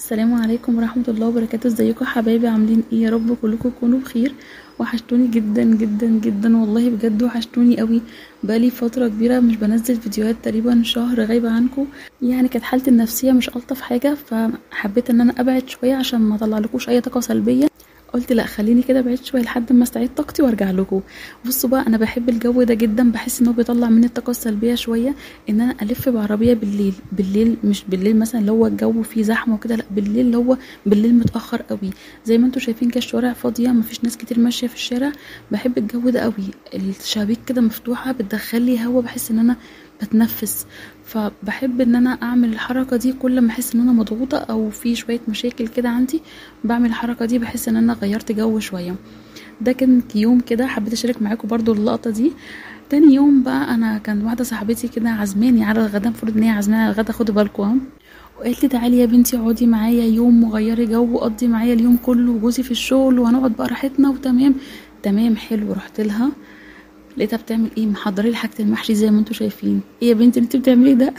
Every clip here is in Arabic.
السلام عليكم ورحمة الله وبركاته. ازيكم حبايبي؟ عاملين ايه؟ يا رب كلكم تكونوا بخير. وحشتوني جدا جدا جدا والله بجد، وحشتوني قوي. بقالي فترة كبيرة مش بنزل فيديوهات، تقريبا شهر غايبة عنكم. يعني كانت حالتي النفسية مش ألطف حاجة، فحبيت ان انا ابعد شوية عشان ما اطلعلكوش اي طاقة سلبية. قلت لا، خليني كده بعيد شويه لحد ما استعيد طاقتي وارجع لكم. بصوا بقى، انا بحب الجو ده جدا، بحس انه بيطلع مني الطاقه السلبيه شويه. ان انا الف بعربيه بالليل، مش بالليل مثلا اللي هو الجو فيه زحمه وكده، لا بالليل اللي هو بالليل متاخر قوي. زي ما انتم شايفين كده الشوارع فاضيه، مفيش ناس كتير ماشيه في الشارع. بحب الجو ده قوي. الشبابيك كده مفتوحه بتدخل لي هوا، بحس ان انا بتنفس. فبحب ان انا اعمل الحركه دي كل ما احس ان انا مضغوطه او في شويه مشاكل كده عندي. بعمل الحركه دي، بحس ان انا غيرت جو شويه. ده كان يوم كده حبيت اشارك معاكم برضو اللقطه دي. تاني يوم بقى، انا كان واحده صاحبتي كده عزماني على الغدا، المفروض ان هي عزماني على الغدا، خدوا بالكم ها. وقالت لي تعالي يا بنتي اقعدي معايا يوم وغيري جو، وقضي معايا اليوم كله، وجوزي في الشغل وهنقعد بقى راحتنا وتمام. تمام حلو. رحت لها لقيتها بتعمل ايه، محضره لي حاجه المحشي زي ما انتم شايفين. ايه يا بنتي اللي انت بتعمليه ده؟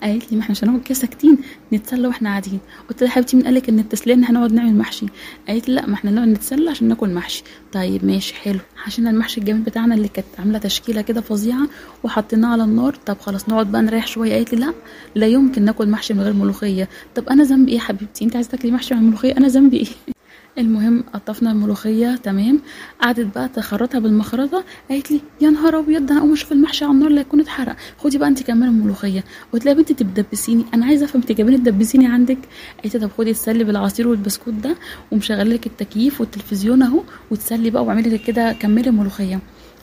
قالت لي ما احنا مش هنقعد كده ساكتين، نتسلى واحنا قاعدين. قلت لها يا حبيبتي مين قالك ان التسليه ان هنقعد نعمل محشي؟ قالت لي لا، ما احنا نقعد نتسلى عشان ناكل محشي. طيب ماشي حلو. حشينا المحشي الجميل بتاعنا اللي كانت عامله تشكيله كده فظيعه، وحطيناه على النار. طب خلاص نقعد بقى نريح شويه. قالت لي لا، لا يمكن ناكل محشي من غير ملوخيه. طب انا ذنبي ايه يا حبيبتي؟ انت عايزه تاكلي محشي مع الملوخيه، انا ذنبي ايه؟ المهم قطفنا الملوخيه تمام. قعدت بقى تخرطها بالمخرطه. قالت لي يا نهار ابيض، ده انا اقوم اشوف المحشي على النار لا يكون اتحرق. خدي بقى انت كملي الملوخيه. قلت لها يا بنتي انت بتدبسيني، انا عايزه افهم انت جايباني تدبسيني عندك. قالت لي طب خدي تسلي بالعصير والبسكوت ده، ومشغله لك التكييف والتلفزيون اهو، وتسلي بقى واعملي لك كده كملي الملوخيه.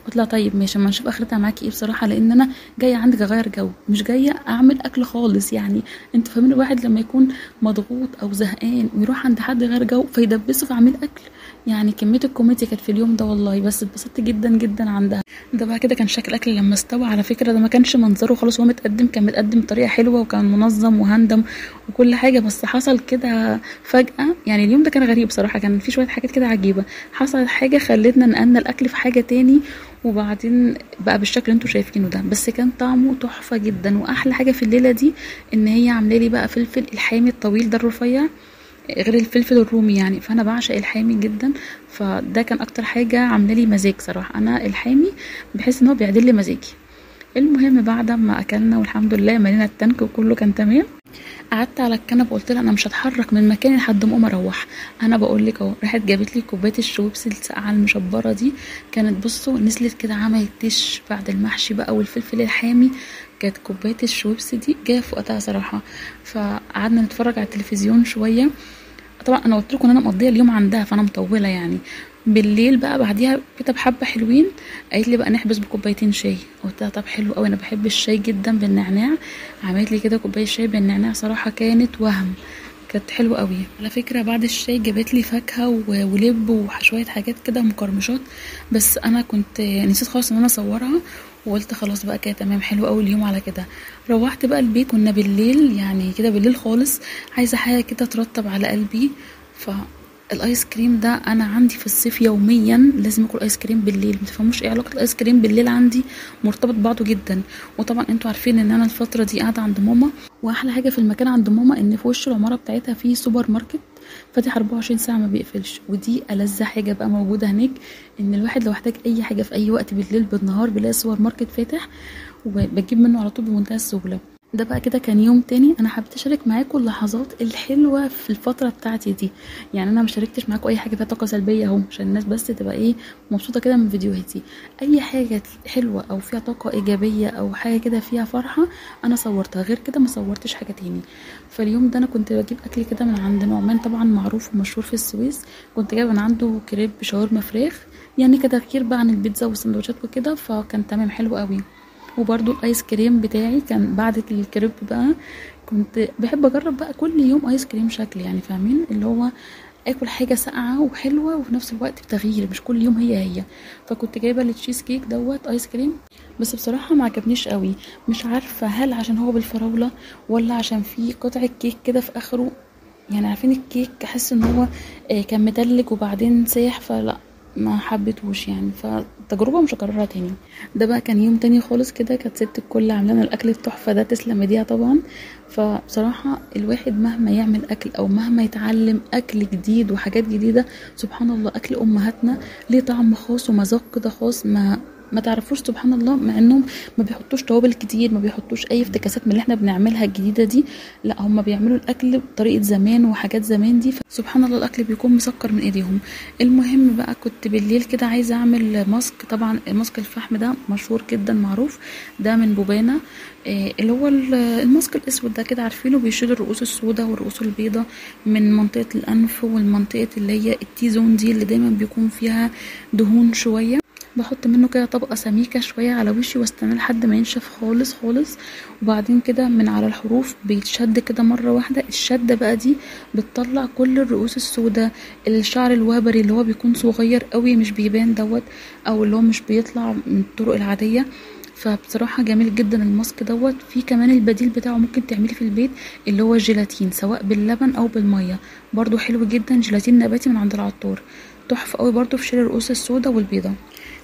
قلت لها طيب ماشي، اما نشوف اخرتها معاكي ايه بصراحه، لان انا جايه عندك اغير جو، مش جايه اعمل اكل خالص. يعني انتوا فاهمين، الواحد لما يكون مضغوط او زهقان ويروح عند حد يغير جو فيدبسه في عميل اكل. يعني كميه الكوميديا كانت في اليوم ده والله، بس اتبسطت جدا جدا عندها. ده بقى كده كان شكل الاكل لما استوى. على فكره ده ما كانش منظره خالص وهو متقدم، كان متقدم بطريقه حلوه وكان منظم وهندم وكل حاجه. بس حصل كده فجاه، يعني اليوم ده كان غريب بصراحه، كان في شويه حاجات كده عجيبه. حصلت حاجه خلتنا نقلنا الاكل في حاجه تاني، وبعدين بقى بالشكل اللي انتوا شايفينه ده. بس كان طعمه تحفه جدا. واحلى حاجه في الليله دي ان هي عامله لي بقى فلفل الحامي الطويل ده الرفيع، غير الفلفل الرومي يعني. فانا بعشق الحامي جدا، فده كان اكتر حاجه عامله لي مزاج صراحه. انا الحامي بحس ان هو بيعدل لي مزاجي. المهم بعد ما اكلنا والحمد لله ملينا التانك وكله كان تمام، قعدت على الكنبه وقلت لها انا مش هتحرك من مكاني لحد ما اقوم اروح. انا بقول لك اهو، راحت جابت لي كوبايه الشويبس الساقعه المشبره دي. كانت بصوا نزلت كده عملت تش بعد المحشي بقى والفلفل الحامي. كانت كوبايه الشويبس دي جايه في وقتها صراحه. فقعدنا نتفرج على التلفزيون شويه. طبعا انا قلت لكم ان انا مقضيه اليوم عندها، فانا مطوله يعني. بالليل بقى بعديها كده بحبه حلوين قالت لي بقى نحبس بكوبايتين شاي. قلت لها طب حلو قوي، انا بحب الشاي جدا بالنعناع. عملت لي كده كوبايه شاي بالنعناع، صراحه كانت كانت حلوه قوي. على فكره بعد الشاي جابت لي فاكهه ولب وشويه حاجات كده مقرمشات، بس انا كنت نسيت خالص ان انا اصورها. وقلت خلاص بقى كده تمام، حلو قوي اليوم على كده. روحت بقى البيت، كنا بالليل يعني كده بالليل خالص، عايزه حاجه كده ترطب على قلبي. الايس كريم ده انا عندي في الصيف يوميا لازم اكل ايس كريم بالليل. متفهموش ايه علاقه الايس كريم بالليل عندي، مرتبط بعضه جدا. وطبعا انتوا عارفين ان انا الفتره دي قاعده عند ماما، واحلى حاجه في المكان عند ماما ان في وش العماره بتاعتها في سوبر ماركت فاتح 24 ساعه ما بيقفلش. ودي ألذ حاجه بقى موجوده هناك، ان الواحد لو احتاج اي حاجه في اي وقت بالليل بالنهار بيلاقي السوبر ماركت فاتح، وبجيب منه على طول بمنتهى السهوله. ده بقى كده كان يوم تاني. انا حبيت اشارك معاكم اللحظات الحلوه في الفتره بتاعتي دي. يعني انا ما شاركتش معاكم اي حاجه فيها طاقه سلبيه اهو، عشان الناس بس تبقى ايه مبسوطه كده من فيديوهاتي. اي حاجه حلوه او فيها طاقه ايجابيه او حاجه كده فيها فرحه انا صورتها، غير كده ما صورتش حاجه تاني. فاليوم ده انا كنت بجيب اكل كده من عند نعمان، طبعا معروف ومشهور في السويس. كنت جايبه من عنده كريب شاورما فراخ، يعني كده كتير بقى عن البيتزا والسندوتشات وكده، فكان تمام حلو قوي. وبرضو الايس كريم بتاعي كان بعد الكريب بقى. كنت بحب اجرب بقى كل يوم ايس كريم شكل، يعني فاهمين اللي هو اكل حاجه ساقعه وحلوه وفي نفس الوقت بتغيير، مش كل يوم هي. فكنت جايبه التشيز كيك دوت ايس كريم، بس بصراحه ما عجبنيش قوي. مش عارفه هل عشان هو بالفراوله ولا عشان فيه قطعه كيك كده في اخره. يعني عارفين الكيك احس ان هو كان متلج وبعدين ساح، فلا ما حبيتهوش يعني، فتجربه مش هكررها تاني. ده بقى كان يوم تاني خالص كده، كانت ست الكل عاملة لنا الاكل التحفه ده، تسلم ايديها طبعا. فبصراحه الواحد مهما يعمل اكل او مهما يتعلم اكل جديد وحاجات جديده، سبحان الله اكل امهاتنا ليه طعم خاص ومذاق كده خاص، ما تعرفوش سبحان الله، مع انهم ما بيحطوش توابل كتير، ما بيحطوش اي افتكاسات من اللي احنا بنعملها الجديده دي، لا هم بيعملوا الاكل بطريقه زمان وحاجات زمان دي، سبحان الله الاكل بيكون مسكر من ايديهم. المهم بقى كنت بالليل كده عايزه اعمل ماسك، طبعا ماسك الفحم ده مشهور جدا معروف، ده من بوبانا، اللي هو الماسك الاسود ده كده عارفينه، بيشيل الرؤوس السوداء والرؤوس البيضاء من منطقه الانف والمنطقه اللي هي التي زون دي اللي دايما بيكون فيها دهون شويه. بحط منه كده طبقة سميكة شوية على وشي واستنى لحد ما ينشف خالص خالص، وبعدين كده من على الحروف بيتشد كده مرة واحدة. الشدة بقى دي بتطلع كل الرؤوس السوداء، الشعر الوبري اللي هو بيكون صغير قوي مش بيبان دوت، او اللي هو مش بيطلع من الطرق العادية. فبصراحة جميل جدا الماسك دوت. في كمان البديل بتاعه ممكن تعملي في البيت اللي هو الجيلاتين، سواء باللبن او بالمية، برضو حلو جدا، جيلاتين نباتي من عند العطار، تحفة قوي برضو في شيل الرؤوس السوداء والبيضاء.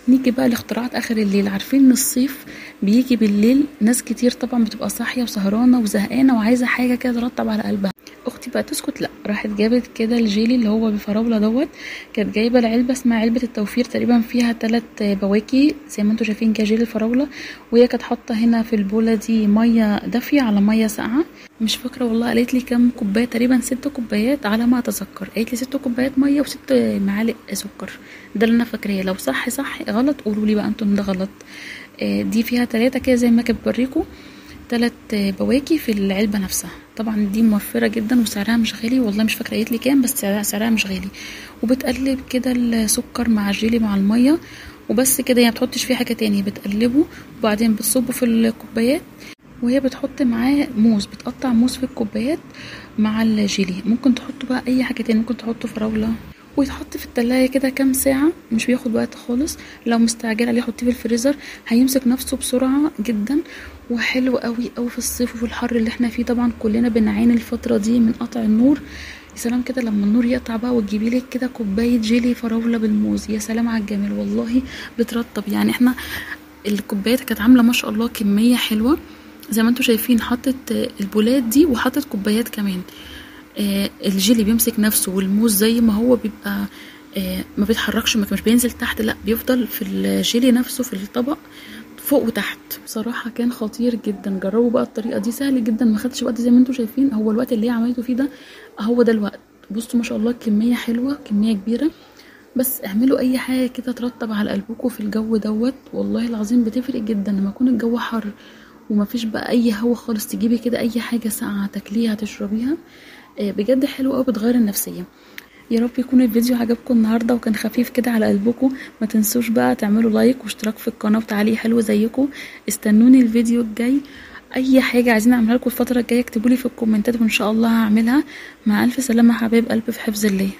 نيجي بقى لاختراعات اخر الليل. عارفين ان الصيف بيجي بالليل، ناس كتير طبعا بتبقى صاحيه وسهرانه وزهقانه وعايزه حاجه كده ترطب على قلبها. اختي بقى تسكت لا، راحت جابت كده الجيلي اللي هو بفراوله دوت، كانت جايبه العلبه اسمها علبه التوفير، تقريبا فيها 3 بواكي زي ما انتم شايفين كجيلي الفراوله، وهي كانت حاطه هنا في البوله دي ميه دافيه على ميه ساقعه، مش فاكره والله قالت لي كام كوبايه، تقريبا 6 كوبايات على ما اتذكر، قالت لي 6 كوبايات ميه و6 معالق سكر، ده اللي انا فاكراه، لو صح غلط قولوا لي بقى انتوا ان ده غلط. دي فيها 3 كده زي ما كنت بوريكم، 3 بواكي في العلبه نفسها. طبعا دي موفره جدا وسعرها مش غالي، والله مش فاكره قالت لي كام، بس سعرها مش غالي. وبتقلب كده السكر مع الجيلي مع الميه وبس كده، يعني بتحطش فيه حاجه تاني، بتقلبه وبعدين بتصبه في الكوبايات، وهي بتحط معاه موز، بتقطع موز في الكوبايات مع الجيلي، ممكن تحطوا بقى اي حاجه تاني، ممكن تحطوا فراوله، ويتحط في التلاجة كده كام ساعة، مش بياخد وقت خالص. لو مستعجل عليه حطيه في الفريزر، هيمسك نفسه بسرعة جدا، وحلو قوي قوي في الصيف وفي الحر اللي احنا فيه. طبعا كلنا بنعاني الفترة دي من قطع النور، يا سلام كده لما النور يقطع بقى وتجيبي لك كده كوباية جيلي فراولة بالموز، يا سلام على الجمال والله بترطب. يعني احنا الكوبايات كانت عاملة ما شاء الله كمية حلوة زي ما انتوا شايفين، حطت البولات دي وحطت كوبايات كمان. الجيلي بيمسك نفسه والموز زي ما هو بيبقى ما بيتحركش، مش بينزل تحت، لا بيفضل في الجيلي نفسه في الطبق فوق وتحت. بصراحه كان خطير جدا، جربوا بقى الطريقه دي، سهل جدا ما خدش وقت زي ما انتوا شايفين. هو الوقت اللي هي عملته فيه ده هو ده الوقت، بصوا ما شاء الله كميه حلوه كميه كبيره. بس اعملوا اي حاجه كده ترطب على قلبكم في الجو دوت، والله العظيم بتفرق جدا لما يكون الجو حر ومفيش بقى اي هوا خالص، تجيبي كده اي حاجه ساقعه تاكليها تشربيها، بجد حلو قوي، بتغير النفسيه. يا رب يكون الفيديو عجبكم النهارده وكان خفيف كده على قلبكم. ما تنسوش بقى تعملوا لايك واشتراك في القناه وتعليق حلو زيكم. استنوني الفيديو الجاي، اي حاجه عايزين اعملها لكم الفتره الجايه اكتبوا لي في الكومنتات وان شاء الله هعملها. مع الف سلامه حبايب قلبي، في حفظ الله.